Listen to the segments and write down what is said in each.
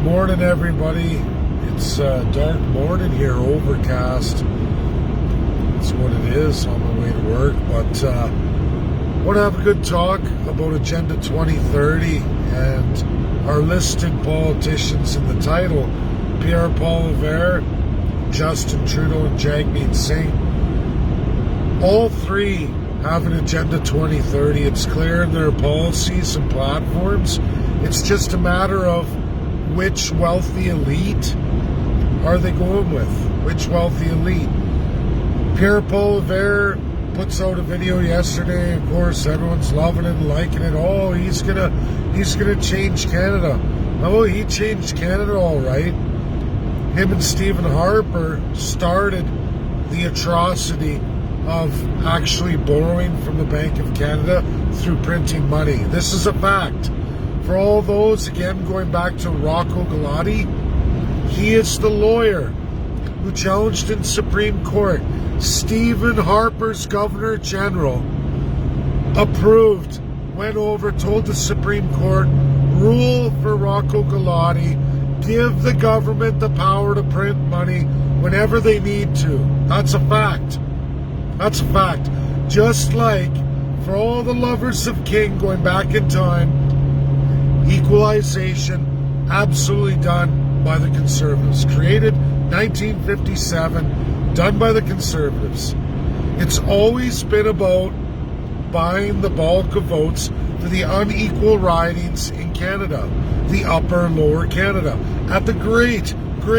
Morning, everybody. It's dark morning here, overcast. That's what it is on my way to work. But want to have a good talk about Agenda 2030 and our listed politicians in the title: Pierre, Poilivre, Justin Trudeau, and Jagmeet Singh. All three have an Agenda 2030. It's clear in their policies and platforms. It's just a matter of which wealthy elite are they going with? Which wealthy elite? Pierre Poilivre puts out a video yesterday. Of course, everyone's loving it and liking it. Oh, he's gonna change Canada. Oh, he changed Canada all right. Him and Stephen Harper started the atrocity of actually borrowing from the Bank of Canada through printing money. This is a fact. For all those, again, going back to Rocco Galati, he is the lawyer who challenged in Supreme Court. Stephen Harper's Governor General approved, went over, told the Supreme Court, rule for Rocco Galati, give the government the power to print money whenever they need to. That's a fact. That's a fact. Just like for all the lovers of King going back in time, equalization absolutely done by the Conservatives. Created 1957, done by the Conservatives. It's always been about buying the bulk of votes for the unequal ridings in Canada, the upper and lower Canada, at the great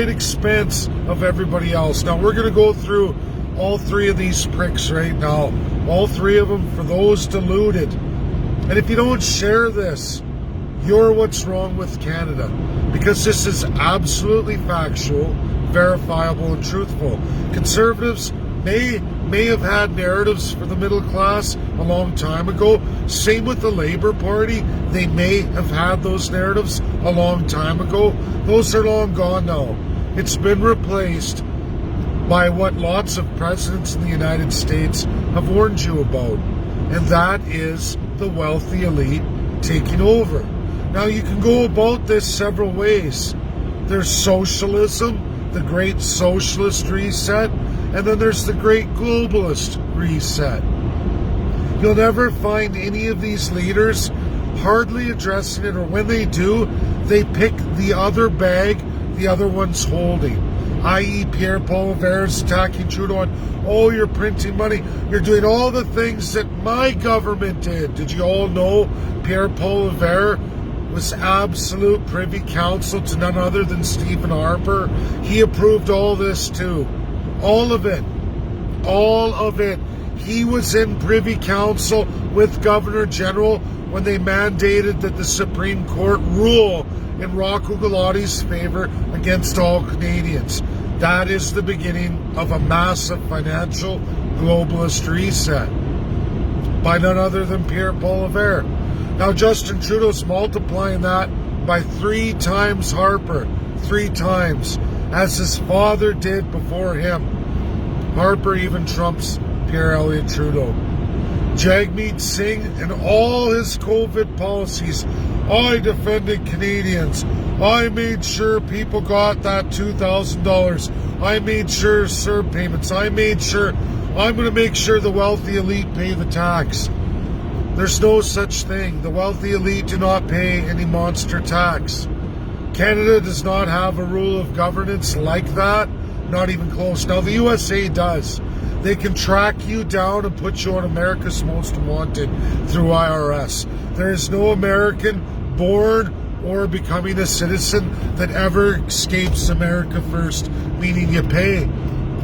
expense of everybody else. Now we're going to go through all three of these pricks right now. All three of them for those deluded. And if you don't share this, you're what's wrong with Canada, because this is absolutely factual, verifiable, and truthful. Conservatives may have had narratives for the middle class a long time ago. Same with the Labour Party. They may have had those narratives a long time ago. Those are long gone now. It's been replaced by what lots of presidents in the United States have warned you about, and that is the wealthy elite taking over. Now, you can go about this several ways. There's socialism, the great socialist reset, and then there's the great globalist reset. You'll never find any of these leaders hardly addressing it, or when they do, they pick the other bag the other one's holding, i.e. Pierre Poilivre's attacking Trudeau on, oh, you're printing money, you're doing all the things that my government did. Did you all know Pierre Poilivre was absolute privy counsel to none other than Stephen Harper? He approved all this too. All of it. All of it. He was in privy counsel with Governor General when they mandated that the Supreme Court rule in Rocco Galati's favor against all Canadians. That is the beginning of a massive financial globalist reset by none other than Pierre Poilivre. Now Justin Trudeau's multiplying that by 3 times Harper, 3 times, as his father did before him. Harper even trumps Pierre Elliott Trudeau. Jagmeet Singh and all his COVID policies. I defended Canadians. I made sure people got that $2,000. I made sure CERB payments. I'm going to make sure the wealthy elite pay the tax. There's no such thing. The wealthy elite do not pay any monster tax. Canada does not have a rule of governance like that. Not even close. Now, the USA does. They can track you down and put you on America's Most Wanted through IRS. There is no American born or becoming a citizen that ever escapes America first, meaning you pay.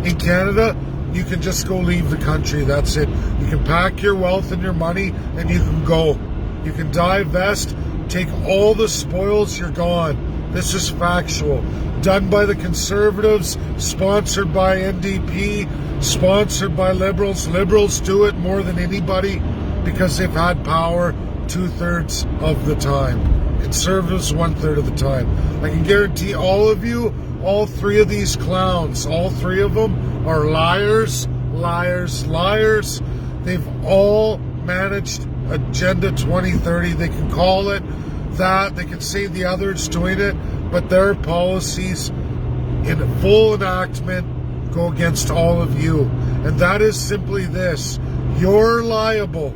In Canada, you can just go leave the country. That's it. You can pack your wealth and your money and you can go. You can divest, take all the spoils, you're gone. This is factual. Done by the Conservatives, sponsored by NDP, sponsored by Liberals. Liberals do it more than anybody because they've had power 2/3 of the time. Conservatives 1/3 of the time. I can guarantee all of you, all 3 of these clowns, all 3 of them are liars, liars, liars. They've all managed Agenda 2030. They can call it that. They can say the other's doing it. but their policies in full enactment go against all of you. And that is simply this: you're liable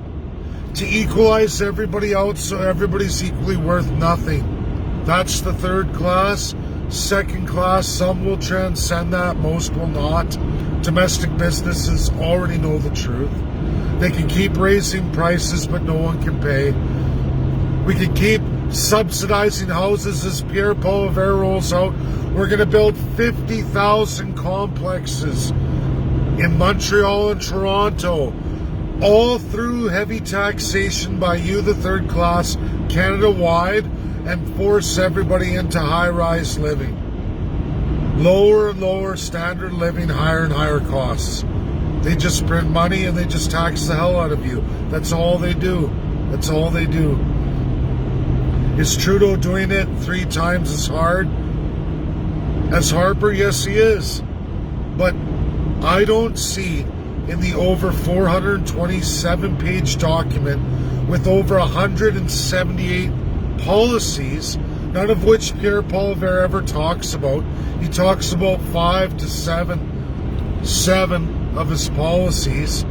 to equalize everybody out so everybody's equally worth nothing. That's the third class. Second class, some will transcend that, most will not. Domestic businesses already know the truth. They can keep raising prices, but no one can pay. We can keep subsidizing houses as Pierre Poilivre rolls out. We're going to build 50,000 complexes in Montreal and Toronto, all through heavy taxation by you, the third class, Canada-wide, and force everybody into high-rise living. Lower and lower standard living, higher and higher costs. They just print money and they just tax the hell out of you. That's all they do. That's all they do. Is Trudeau doing it 3 times as hard as Harper? Yes, he is. But I don't see in the over 427-page document with over 178 policies, none of which Pierre Poilivre ever talks about. He talks about 5 to 7 of his policies,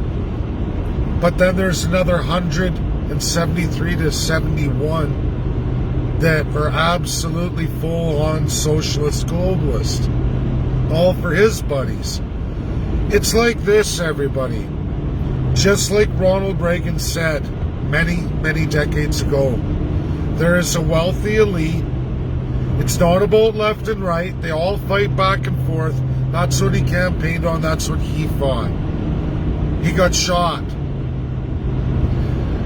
but then there's another 173 to 71 that are absolutely full-on socialist globalist, all for his buddies. It's like this, everybody. Just like Ronald Reagan said many, many decades ago, there is a wealthy elite. It's not about left and right. They all fight back and forth. That's what he campaigned on. That's what he fought. He got shot.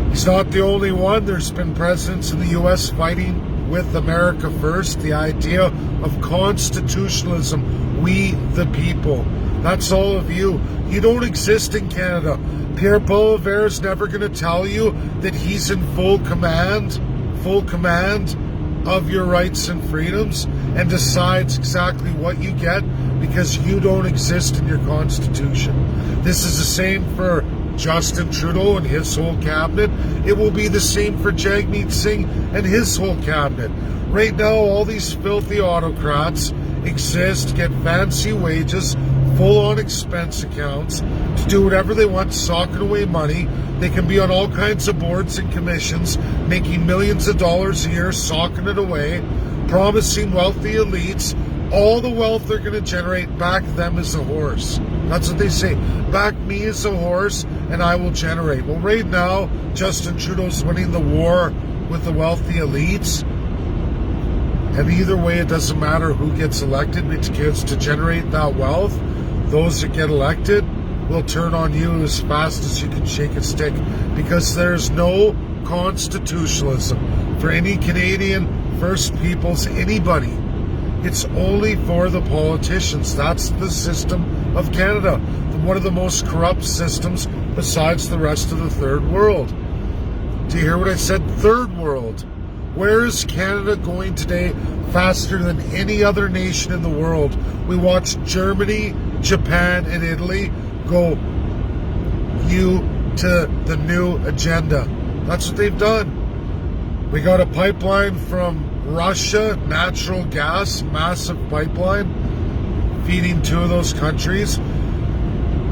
He's not the only one. There's been presidents in the U.S. fighting with America first. The idea of constitutionalism, we the people. That's all of you. You don't exist in Canada. Pierre Poilivre is never going to tell you that he's in full command of your rights and freedoms and decides exactly what you get because you don't exist in your constitution. This is the same for Justin Trudeau and his whole cabinet. It will be the same for Jagmeet Singh and his whole cabinet. Right now, all these filthy autocrats exist, get fancy wages, full-on expense accounts, to do whatever they want, socking away money. They can be on all kinds of boards and commissions, making millions of dollars a year, socking it away, promising wealthy elites all the wealth they're going to generate. Back them as a horse. That's what they say. Back me as a horse and I will generate. Well, right now, Justin Trudeau's winning the war with the wealthy elites. And either way, it doesn't matter who gets elected, because to generate that wealth, those that get elected will turn on you as fast as you can shake a stick, because there's no constitutionalism for any Canadian, First Peoples, anybody. It's only for the politicians. That's the system of Canada, one of the most corrupt systems besides the rest of the third world. Do you hear what I said? Third world. Where is Canada going today faster than any other nation in the world? We watch Germany, Japan, and Italy go to the new agenda. That's what they've done. We got a pipeline from Russia, natural gas, massive pipeline, feeding 2 of those countries.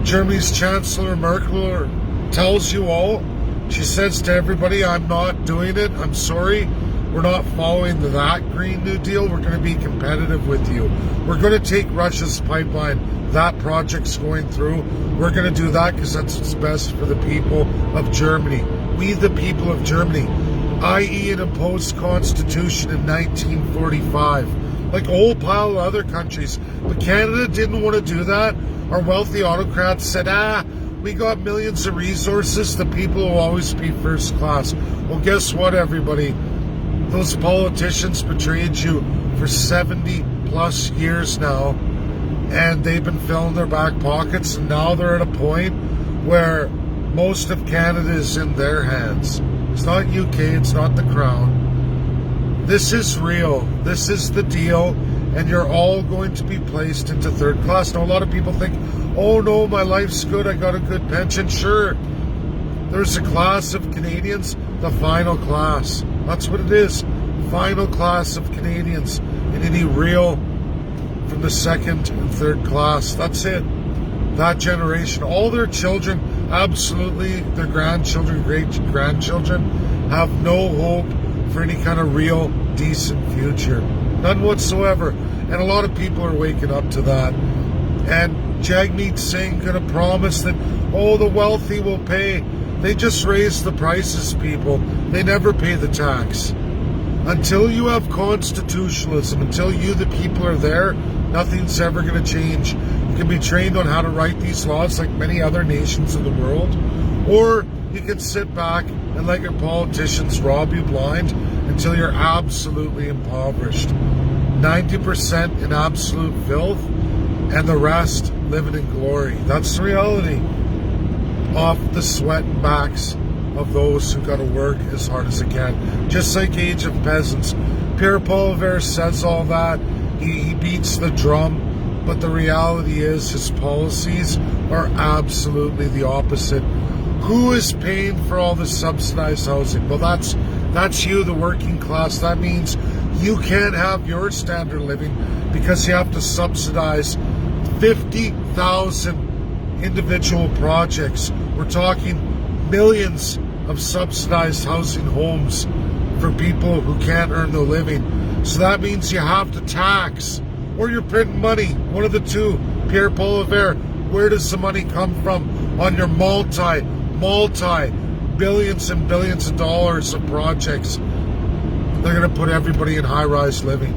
Germany's Chancellor Merkel tells you all, she says to everybody, I'm not doing it, I'm sorry. We're not following that Green New Deal. We're going to be competitive with you. We're going to take Russia's pipeline. That project's going through. We're going to do that because that's what's best for the people of Germany. We, the people of Germany, i.e. an imposed constitution in 1945, like a whole pile of other countries. But Canada didn't want to do that. Our wealthy autocrats said, we got millions of resources. The people will always be first class. Well, guess what, everybody? Those politicians betrayed you for 70 plus years now, and they've been filling their back pockets, and now they're at a point where most of Canada is in their hands. It's not UK, it's not the Crown. This is real. This is the deal, and you're all going to be placed into third class. Now, a lot of people think, oh no, my life's good, I got a good pension. Sure, there's a class of Canadians, the final class. That's what it is. final class of Canadians in any real from the second and third class. That's it. That generation, all their children, absolutely, their grandchildren, great-grandchildren, have no hope for any kind of real, decent future. None whatsoever. And a lot of people are waking up to that. And Jagmeet Singh could have promised that, oh, the wealthy will pay. They just raise the prices, people. They never pay the tax. Until you have constitutionalism, until you, the people, are there, nothing's ever going to change. You can be trained on how to write these laws like many other nations in the world, or you can sit back and let your politicians rob you blind until you're absolutely impoverished. 90% in absolute filth, and the rest living in glory. That's the reality. Off the sweat and backs of those who got to work as hard as they can. Just like Age of Peasants. Pierre Poilivre says all that. He beats the drum. But the reality is his policies are absolutely the opposite. Who is paying for all the subsidized housing? Well, that's you, the working class. That means you can't have your standard of living because you have to subsidize 50,000 individual projects. We're talking millions of subsidized housing homes for people who can't earn their living. So that means you have to tax, or you're printing money. One of the two. Pierre Poilivre, where does the money come from on your multi billions and billions of dollars of projects? They're going to put everybody in high-rise living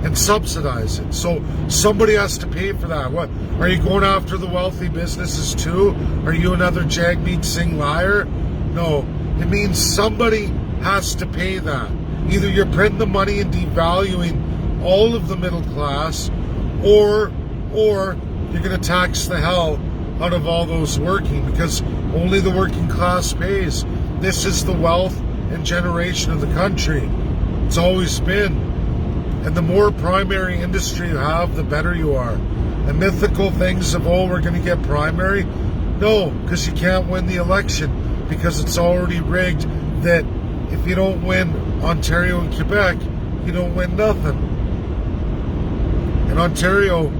and subsidize it. So somebody has to pay for that. What? Are you going after the wealthy businesses too? Are you another Jagmeet Singh liar? No. It means somebody has to pay that. Either you're printing the money and devaluing all of the middle class, or you're going to tax the hell out of all those working, because only the working class pays. This is the wealth and generation of the country. It's always been. And the more primary industry you have, the better you are. And mythical things of, oh, we're going to get primary. No, because you can't win the election, because it's already rigged that if you don't win Ontario and Quebec, you don't win nothing. And Ontario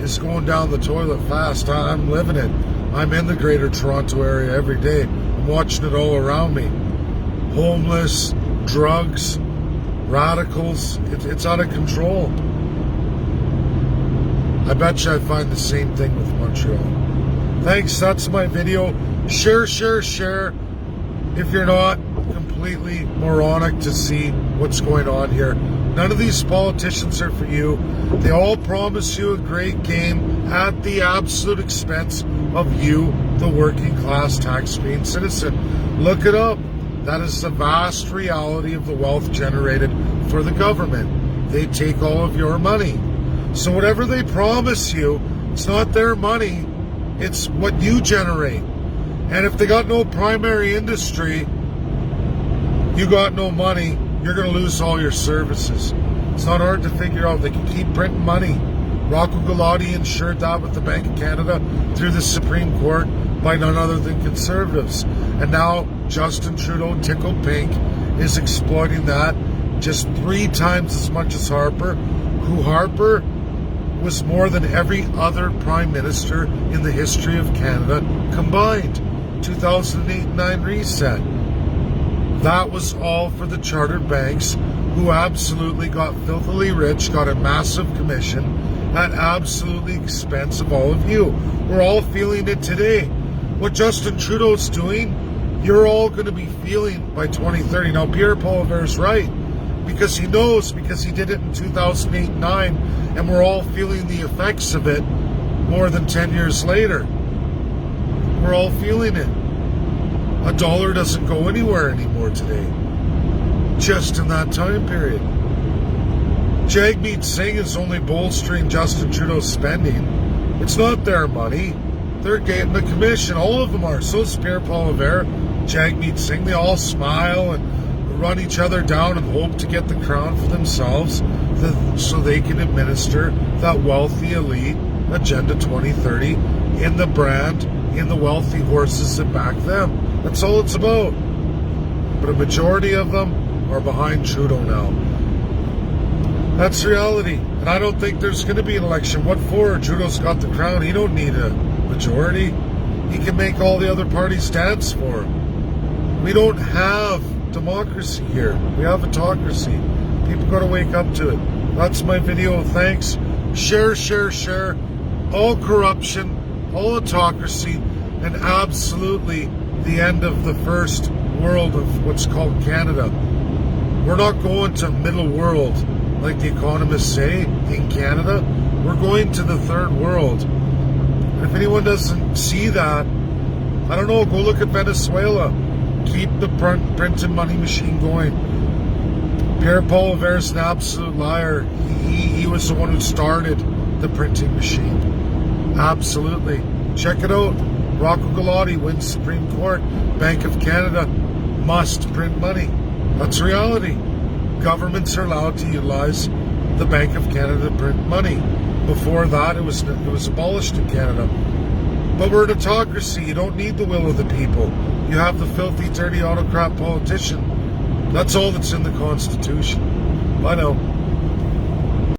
is going down the toilet fast. I'm living it. I'm in the greater Toronto area every day. I'm watching it all around me. Homeless, drugs, radicals. It's out of control. I bet you I find the same thing with Montreal. Thanks, that's my video. Share. If you're not completely moronic to see what's going on here. None of these politicians are for you. They all promise you a great game at the absolute expense of you, the working class tax-paying citizen. Look it up. That is the vast reality of the wealth generated for the government. They take all of your money. So whatever they promise you, it's not their money, it's what you generate. And if they got no primary industry, you got no money, you're going to lose all your services. It's not hard to figure out. They can keep printing money. Rocco Galati insured that with the Bank of Canada through the Supreme Court by none other than Conservatives. And now Justin Trudeau, tickled pink, is exploiting that just 3 times as much as Harper, who Harper was more than every other Prime Minister in the history of Canada combined. 2008-9 reset. That was all for the chartered banks, who absolutely got filthily rich, got a massive commission at absolutely expense of all of you. We're all feeling it today. What Justin Trudeau's doing, you're all going to be feeling by 2030. Now, Pierre Poilivre's right, because he knows, because he did it in 2008-9, and we're all feeling the effects of it more than 10 years later. We're all feeling it. A dollar doesn't go anywhere anymore today, just in that time period. Jagmeet Singh is only bolstering Justin Trudeau's spending. It's not their money. They're getting the commission. All of them are. So is Pierre Poilivre, Jagmeet Singh. They all smile and run each other down and hope to get the crown for themselves, so they can administer that wealthy elite Agenda 2030 in the brand, in the wealthy horses that back them. That's all it's about. But a majority of them are behind Trudeau now. That's reality. And I don't think there's going to be an election. What for? Trudeau's got the crown. He don't need a majority. He can make all the other parties dance for him. We don't have democracy here. We have autocracy. People got to wake up to it. That's my video. Thanks. Share, share, share. All corruption, all autocracy, and absolutely the end of the first world of what's called Canada. We're not going to middle world like the economists say in Canada. We're going to the third world. And if anyone doesn't see that, I don't know, go look at Venezuela. Keep the printing money machine going. Pierre Poilivre is an absolute liar. He was the one who started the printing machine. Absolutely. Check it out. Rocco Galati wins Supreme Court. Bank of Canada must print money. That's reality. Governments are allowed to utilize the Bank of Canada to print money. Before that, it was abolished in Canada. But we're an autocracy. You don't need the will of the people. You have the filthy, dirty autocrat politician. That's all that's in the Constitution. Bye now.